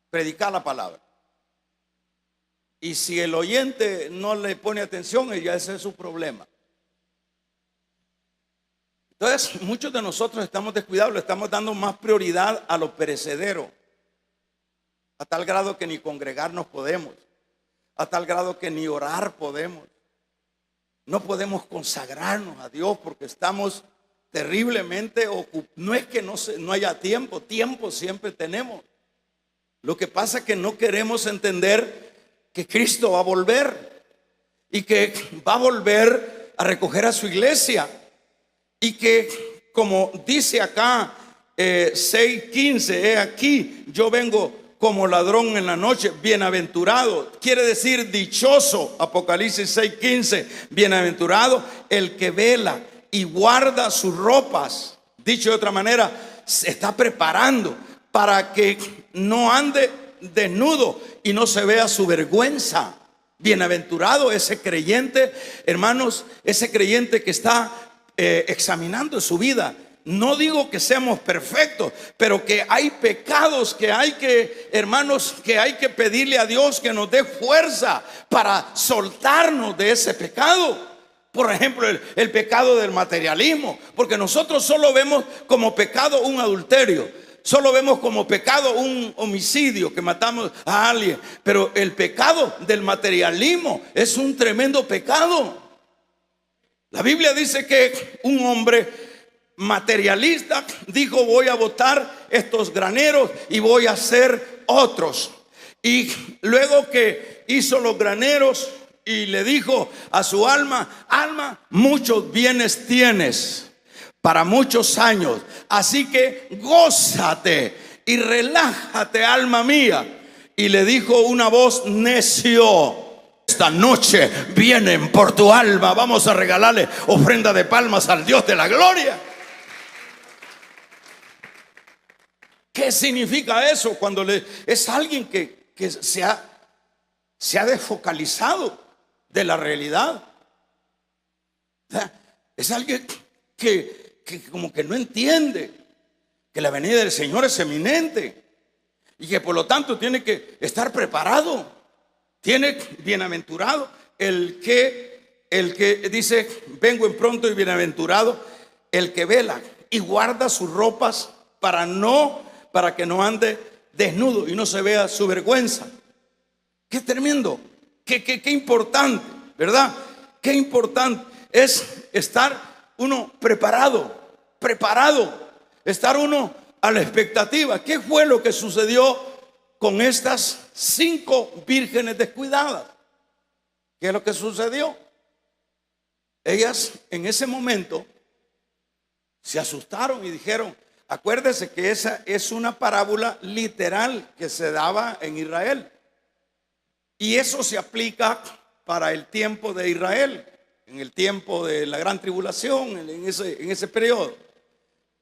predicar la palabra. Y si el oyente no le pone atención, ya ese es su problema. Entonces, muchos de nosotros estamos descuidados, le estamos dando más prioridad a lo perecedero, a tal grado que ni congregarnos podemos, a tal grado que ni orar podemos. No podemos consagrarnos a Dios porque estamos terriblemente ocupados. No es que no haya tiempo, tiempo siempre tenemos. Lo que pasa es que no queremos entender que Cristo va a volver y que va a volver a recoger a su iglesia, y que, como dice acá 6:15, he aquí yo vengo como ladrón en la noche. Bienaventurado, quiere decir dichoso. Apocalipsis 6:15, bienaventurado el que vela y guarda sus ropas. Dicho de otra manera, se está preparando para que no ande desnudo y no se vea su vergüenza. Bienaventurado ese creyente, hermanos, ese creyente que está examinando su vida. No digo que seamos perfectos, pero que hay pecados que hay que, hermanos, que hay que pedirle a Dios que nos dé fuerza para soltarnos de ese pecado. Por ejemplo, el pecado del materialismo, porque nosotros solo vemos como pecado un adulterio, solo vemos como pecado un homicidio, que matamos a alguien, pero el pecado del materialismo es un tremendo pecado. La Biblia dice que un hombre materialista dijo: voy a botar estos graneros y voy a hacer otros. Y luego que hizo los graneros, y le dijo a su alma: alma, muchos bienes tienes para muchos años, así que gózate y relájate, alma mía. Y le dijo una voz: necio, esta noche vienen por tu alma, vamos a regalarle ofrenda de palmas al Dios de la gloria. ¿Qué significa eso? Cuando es alguien que se ha desfocalizado de la realidad. Es alguien que como que no entiende que la venida del Señor es eminente y que por lo tanto tiene que estar preparado. Tiene bienaventurado el que dice: vengo en pronto, y bienaventurado el que vela y guarda sus ropas para que no ande desnudo y no se vea su vergüenza. Qué tremendo, qué importante, ¿verdad? Qué importante es estar uno preparado, estar uno a la expectativa. ¿Qué fue lo que sucedió con estas 5 vírgenes descuidadas? ¿Qué es lo que sucedió? Ellas en ese momento se asustaron y dijeron: acuérdese que esa es una parábola literal que se daba en Israel. Y eso se aplica para el tiempo de Israel, en el tiempo de la gran tribulación, en ese periodo.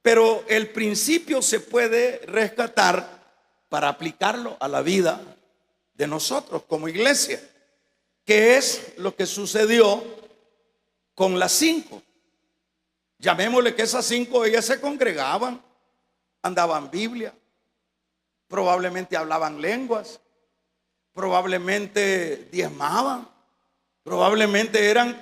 Pero el principio se puede rescatar para aplicarlo a la vida de nosotros como iglesia, que es lo que sucedió con las 5. Llamémosle que esas 5, ellas se congregaban, andaban Biblia, probablemente hablaban lenguas, probablemente diezmaban, probablemente eran,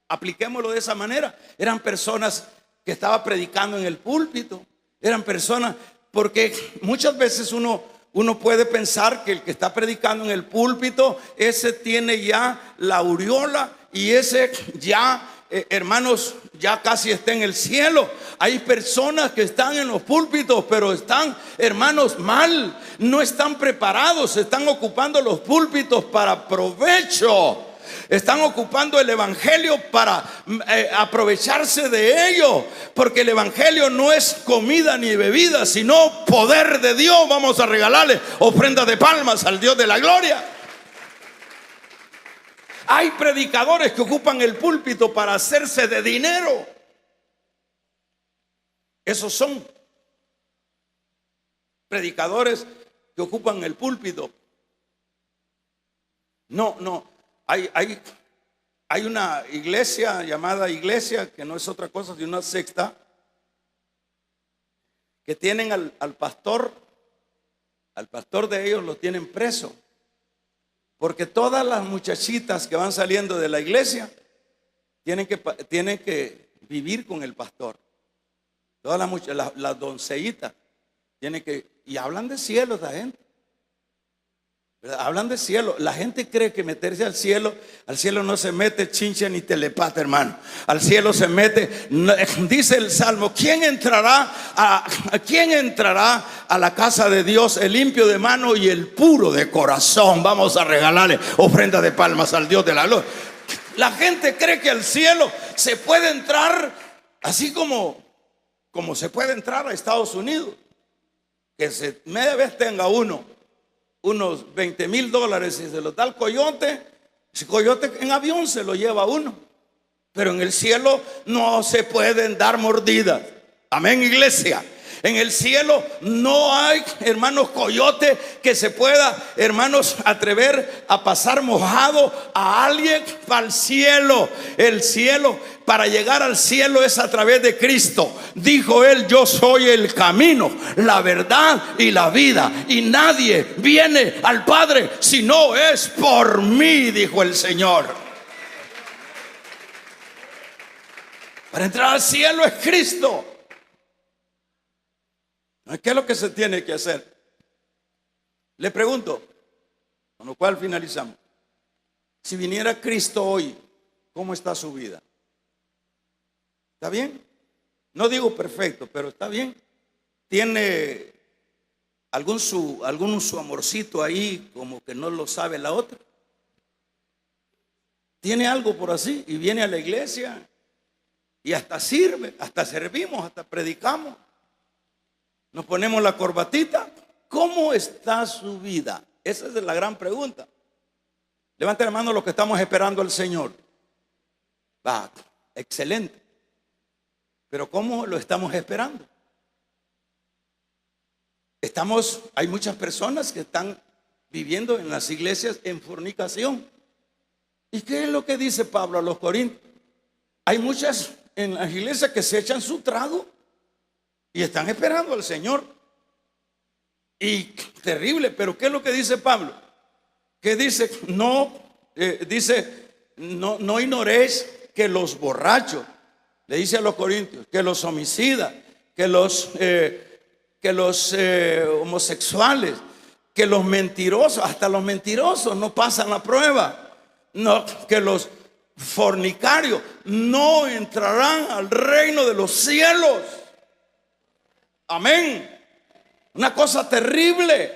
apliquémoslo de esa manera, eran personas que estaban predicando en el púlpito, eran personas, porque muchas veces uno uno puede pensar que el que está predicando en el púlpito, ese tiene ya la aureola y ese ya, hermanos, ya casi está en el cielo. Hay personas que están en los púlpitos, pero están, hermanos, mal. No están preparados, están ocupando los púlpitos para provecho. Están ocupando el evangelio para aprovecharse de ello, porque el evangelio no es comida ni bebida, sino poder de Dios. Vamos a regalarle ofrenda de palmas al Dios de la gloria. Hay predicadores que ocupan el púlpito para hacerse de dinero. Esos son predicadores que ocupan el púlpito. No. Hay una iglesia llamada iglesia, que no es otra cosa que una secta, que tienen al pastor de ellos lo tienen preso, porque todas las muchachitas que van saliendo de la iglesia tienen que vivir con el pastor. Todas las doncellitas tienen que, y hablan de cielo esa gente. Hablan de cielo. La gente cree que meterse al cielo no se mete chincha ni telepata, hermano. Al cielo se mete, dice el Salmo, ¿quién entrará a la casa de Dios? El limpio de mano y el puro de corazón. Vamos a regalarle ofrenda de palmas al Dios de la gloria. La gente cree que al cielo se puede entrar así como se puede entrar a Estados Unidos, que media vez tenga unos $20,000 y se los da al coyote. Ese coyote en avión se lo lleva uno, pero en el cielo no se pueden dar mordidas. Amén, iglesia. En el cielo no hay, hermanos, coyote que se pueda, hermanos, atrever a pasar mojado a alguien para el cielo. El cielo, para llegar al cielo, es a través de Cristo. Dijo él: yo soy el camino, la verdad y la vida, y nadie viene al Padre si no es por mí, dijo el Señor. Para entrar al cielo es Cristo. ¿Qué es lo que se tiene que hacer? Le pregunto, con lo cual finalizamos. Si viniera Cristo hoy, ¿cómo está su vida? ¿Está bien? No digo perfecto, pero está bien. ¿Tiene algún su amorcito ahí, como que no lo sabe la otra? ¿Tiene algo por así? Y viene a la iglesia y hasta sirve, hasta servimos, hasta predicamos. Nos ponemos la corbatita. ¿Cómo está su vida? Esa es la gran pregunta. Levanten la mano los que estamos esperando al Señor. Va, excelente. Pero ¿cómo lo estamos esperando? Hay muchas personas que están viviendo en las iglesias en fornicación. ¿Y qué es lo que dice Pablo a los Corintios? Hay muchas en las iglesias que se echan su trago y están esperando al Señor. Y terrible, pero ¿qué es lo que dice Pablo? Que dice, no ignoréis que los borrachos, le dice a los corintios, que los homicidas, que los homosexuales, que los mentirosos, hasta los mentirosos no pasan la prueba. No, que los fornicarios no entrarán al reino de los cielos. Amén. Una cosa terrible.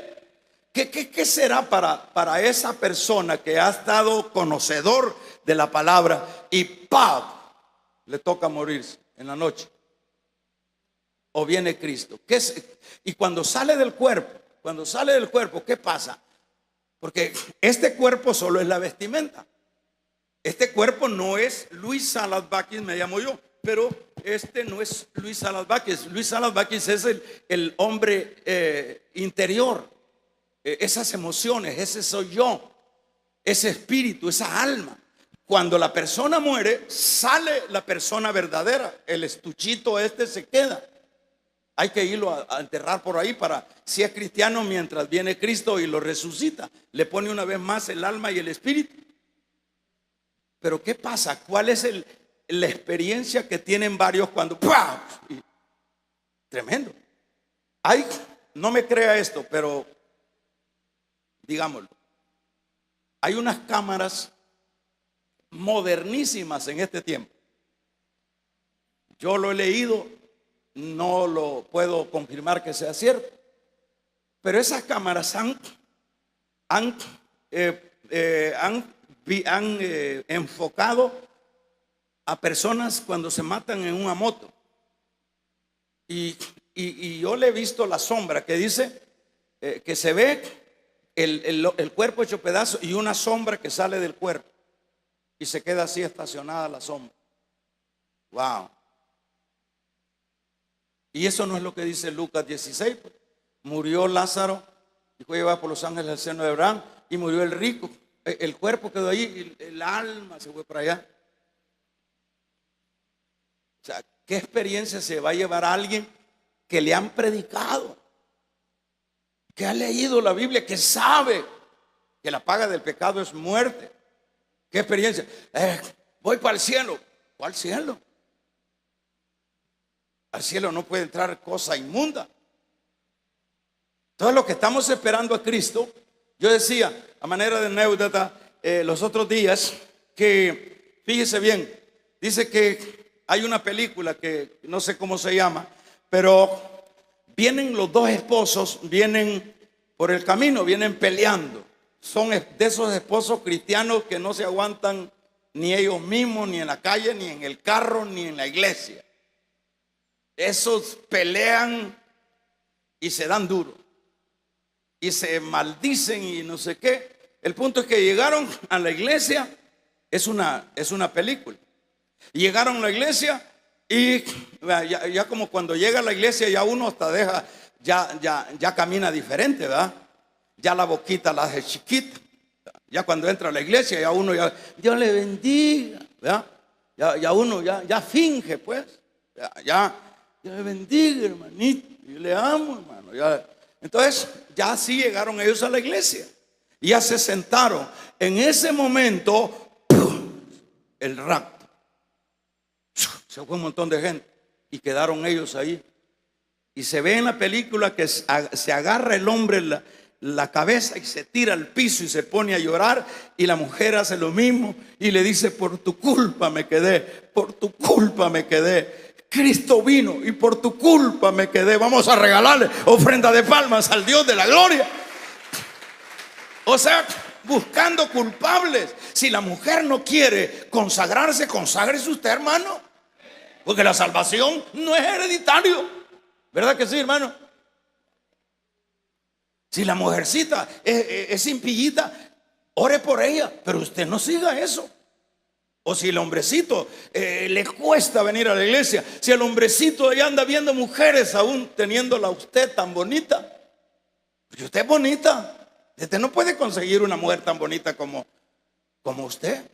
¿Qué será para esa persona que ha estado conocedor de la palabra y ¡pam! Le toca morirse en la noche? O viene Cristo. Y cuando sale del cuerpo, ¿qué pasa? Porque este cuerpo solo es la vestimenta. Este cuerpo no es Luis Salas Vázquez, me llamo yo. Pero este no es Luis Salas Vázquez. Luis Salas Vázquez es el hombre interior. Esas emociones, ese soy yo. Ese espíritu, esa alma. Cuando la persona muere, sale la persona verdadera. El estuchito se queda. Hay que irlo a enterrar por ahí para, si es cristiano, mientras viene Cristo y lo resucita, le pone una vez más el alma y el espíritu. Pero ¿qué pasa? ¿Cuál es la experiencia que tienen varios cuando ¡pam! Tremendo. No me crea esto, pero digámoslo. Hay unas cámaras modernísimas en este tiempo. Yo lo he leído, no lo puedo confirmar que sea cierto, pero esas cámaras han enfocado a personas cuando se matan en una moto. Y yo le he visto la sombra que dice que se ve el cuerpo hecho pedazo y una sombra que sale del cuerpo y se queda así estacionada la sombra. Wow. Y eso no es lo que dice Lucas 16. Pues. Murió Lázaro y fue llevado por los ángeles al seno de Abraham, y murió el rico. El cuerpo quedó ahí y el alma se fue para allá. O sea, ¿qué experiencia se va a llevar a alguien que le han predicado, que ha leído la Biblia, que sabe que la paga del pecado es muerte? ¿Qué experiencia? Voy para el cielo. ¿Cuál cielo? Al cielo no puede entrar cosa inmunda. Entonces, lo que estamos esperando a Cristo, yo decía, a manera de anécdota, los otros días, que fíjese bien, dice que hay una película que no sé cómo se llama, pero vienen los dos esposos, vienen por el camino, vienen peleando. Son de esos esposos cristianos que no se aguantan ni ellos mismos, ni en la calle, ni en el carro, ni en la iglesia. Esos pelean y se dan duro y se maldicen y no sé qué. El punto es que llegaron a la iglesia. Es una película. Llegaron a la iglesia y ya como cuando llega a la iglesia ya uno hasta deja, ya camina diferente, ¿verdad? Ya la boquita la hace chiquita. Ya cuando entra a la iglesia ya uno Dios le bendiga, ¿verdad? Ya uno ya finge, pues. Ya Dios le bendiga, hermanito. Yo le amo, hermano. Entonces ya sí llegaron ellos a la iglesia y ya se sentaron. En ese momento, ¡pum!, el rapto. Se fue un montón de gente y quedaron ellos ahí. Y se ve en la película que se agarra el hombre la cabeza y se tira al piso y se pone a llorar, y la mujer hace lo mismo y le dice: por tu culpa me quedé, por tu culpa me quedé. Cristo vino y por tu culpa me quedé. Vamos a regalarle ofrenda de palmas al Dios de la gloria. O sea, buscando culpables. Si la mujer no quiere consagrarse, conságrese usted, hermano, porque la salvación no es hereditario. ¿Verdad que sí, hermano? Si la mujercita es impillita, ore por ella, pero usted no siga eso. O si el hombrecito le cuesta venir a la iglesia, si el hombrecito ahí anda viendo mujeres aún teniéndola usted tan bonita, pues usted es bonita. Usted no puede conseguir una mujer tan bonita como usted.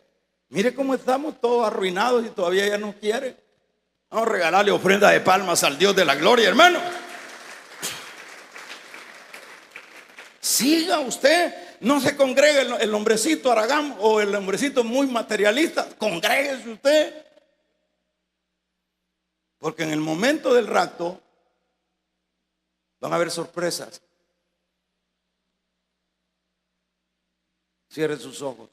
Mire cómo estamos todos arruinados y todavía ella no quiere. Vamos a regalarle ofrenda de palmas al Dios de la gloria, hermano. Siga usted. No se congregue el hombrecito aragán o el hombrecito muy materialista. Congréguese usted. Porque en el momento del rapto van a haber sorpresas. Cierre sus ojos.